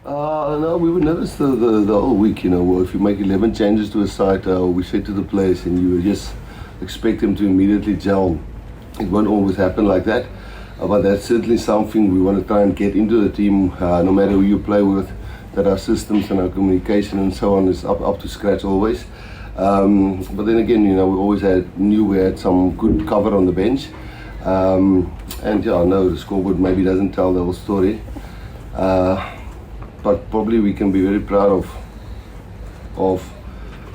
No, we would notice the whole week, if you make 11 changes to a side, we said to the players, and you just expect them to immediately gel. It won't always happen like that, but that's certainly something we want to try and get into the team, no matter who you play with, that our systems and our communication and so on is up to scratch always. But then again, we always knew we had some good cover on the bench. And yeah, no, the scoreboard maybe doesn't tell the whole story. But probably we can be very proud of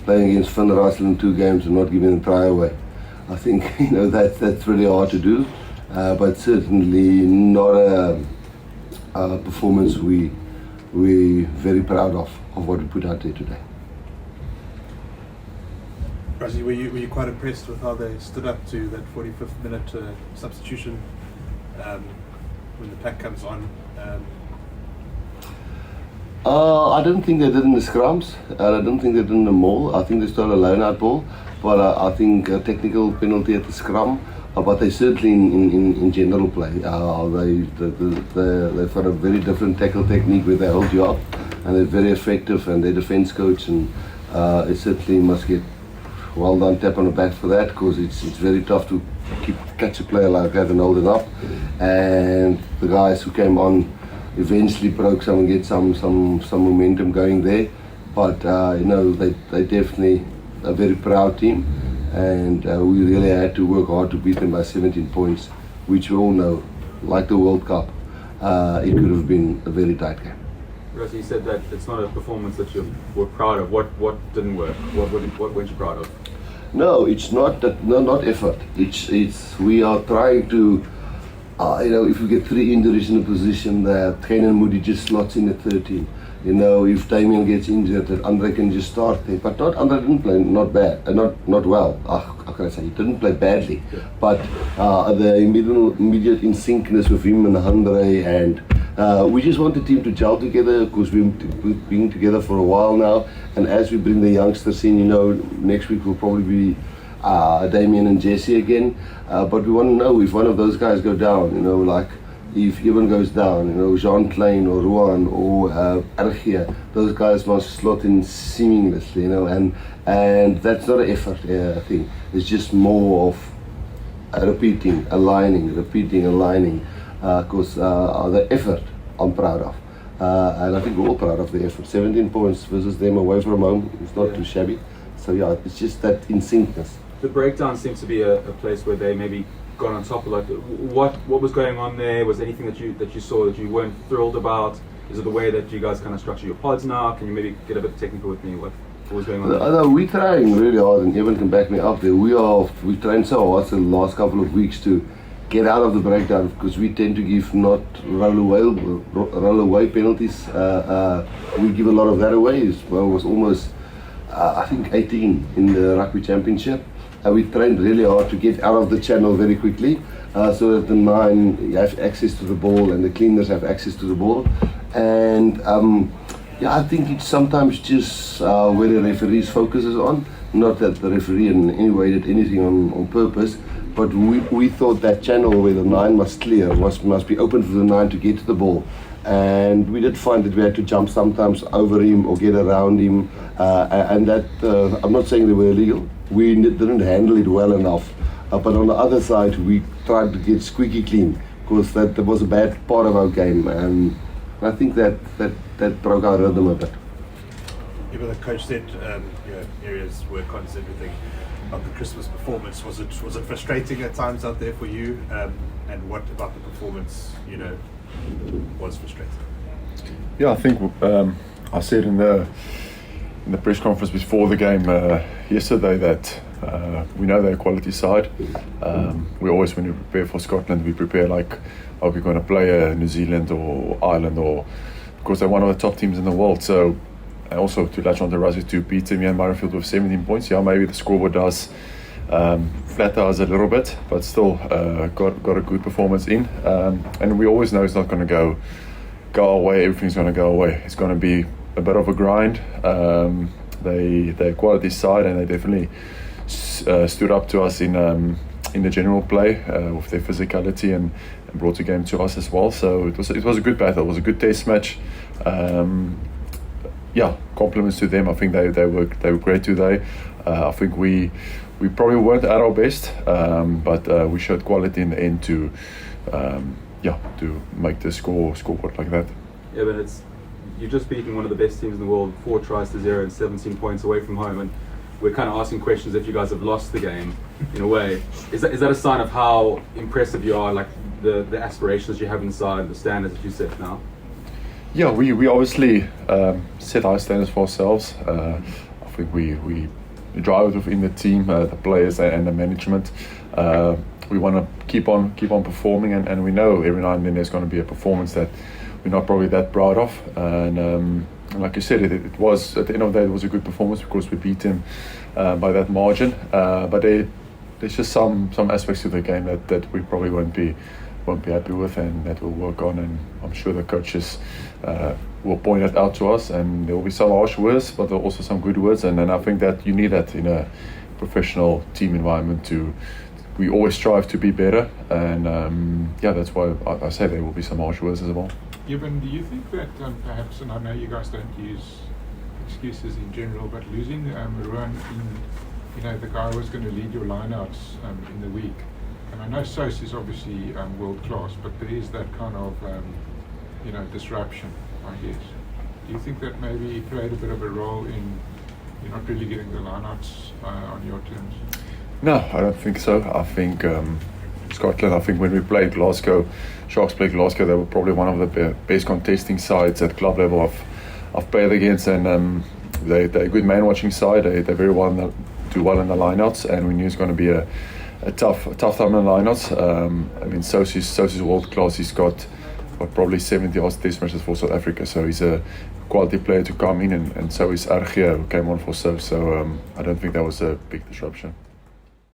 playing against Van Russell in 2 games and not giving a try away. I think that's really hard to do, but certainly not a performance we're very proud of what we put out there today. Rassie, were you quite impressed with how they stood up to that 45th minute substitution when the pack comes on? I don't think they did in the scrums. I don't think they did in the maul. I think they stole a line-out ball, but I think a technical penalty at the scrum. But they certainly in general play. They've got a very different tackle technique where they hold you up, and they're very effective. And their defence coach and it certainly must get well done, tap on the back for that, because it's very tough to catch a player like that and hold it up. And the guys who came on eventually broke some and get some momentum going there. But they definitely a very proud team, and we really had to work hard to beat them by 17 points, which we all know, like the World Cup, it could have been a very tight game. Rassie, you said that it's not a performance that you were proud of. What didn't work? What weren't you proud of? No, it's not that. No, not effort. It's we are trying to. If we get 3 injuries in a position that Kenan Moody just slots in at 13. If Damien gets injured, that Andre can just start there. But Andre didn't play not bad, not well. How can I say? He didn't play badly. Yeah. But the immediate in syncness with him and Andre, and we just want the team to gel together, because we've been together for a while now. And as we bring the youngsters in, next week will probably be Damien and Jesse again. But we want to know if one of those guys go down, like if Eben goes down, Jean Klein or Ruan or Argia, those guys must slot in seamlessly, and that's not an effort thing. It's just more of repeating, aligning, because the effort I'm proud of. And I think we're all proud of the effort. 17 points versus them away from home, it's not too shabby. So yeah, it's just that in syncness. The breakdown seems to be a place where they maybe got on top of what was going on there. Was there anything that you saw that you weren't thrilled about? Is it the way that you guys kind of structure your pods now? Can you maybe get a bit technical with me? What was going on there? We're trying really hard, and Eben can back me up there. We trained so hard the last couple of weeks to get out of the breakdown, because we tend to give not roll away penalties. We give a lot of that away. It was almost I think 18 in the Rugby Championship. We trained really hard to get out of the channel very quickly, so that the 9 have access to the ball and the cleaners have access to the ball. And I think it's sometimes just where the referee's focus is on. Not that the referee in any way did anything on purpose, but we thought that channel where the 9 must clear must be open for the 9 to get to the ball. And we did find that we had to jump sometimes over him or get around him, and that I'm not saying they were illegal. We didn't handle it well enough, but on the other side we tried to get squeaky clean, because that was a bad part of our game, and I think that broke our rhythm a bit. Even the coach said areas work on everything. About the Christmas performance, was it frustrating at times out there for you? And what about the performance was frustrating? Yeah, I think I said in the press conference before the game yesterday that we know they're a quality side. We always, when we prepare for Scotland, we prepare like, are we going to play New Zealand or Ireland, or because they're one of the top teams in the world. So also to latch on to Rassie, to beat Ian Murrayfield with 17 points. Yeah, maybe the scoreboard does flatter us a little bit, but still got a good performance in. And we always know it's not going to go away. Everything's going to go away. It's going to be a bit of a grind. They're quality side, and they definitely stood up to us in the general play with their physicality and brought the game to us as well. So it was a good battle. It was a good test match. Yeah, compliments to them. I think they were great today. I think we probably weren't at our best, but we showed quality in the end to make the scoreboard like that. Yeah, but you're just beating one of the best teams in the world, 4 tries to 0 and 17 points away from home, and we're kind of asking questions if you guys have lost the game in a way. Is that a sign of how impressive you are, like the aspirations you have inside, the standards that you set now? Yeah, we obviously set high standards for ourselves. I think we drive within the team, the players and the management. We want to keep on performing, and we know every now and then there's going to be a performance that we're not probably that proud of. And like you said, it was at the end of the day, it was a good performance because we beat him by that margin. But there's just some aspects to the game that we probably won't be happy with, and that we'll work on. And I'm sure the coaches will point that out to us, and there will be some harsh words, but there are also some good words. And I think that you need that in a professional team environment. We always strive to be better, and that's why I say there will be some harsh words as well. Eben, do you think that perhaps, and I know you guys don't use excuses in general, but losing Ruan, the guy who was going to lead your lineouts in the week, and I know Sos is obviously world class, but there is that kind of disruption, I guess. Do you think that maybe played a bit of a role in you're not really getting the lineouts on your terms? No, I don't think so. I think Scotland, when we played Glasgow, Sharks played Glasgow, they were probably one of the best contesting sides at club level I've played against, and they're a good man-watching side. They very well do well in the lineouts, and we knew it's going to be a tough time in the lineouts. Sos is world class. He's got probably 70 odd test matches for South Africa, so he's a quality player to come in, and so is Argia, who came on for Sos. So I don't think that was a big disruption.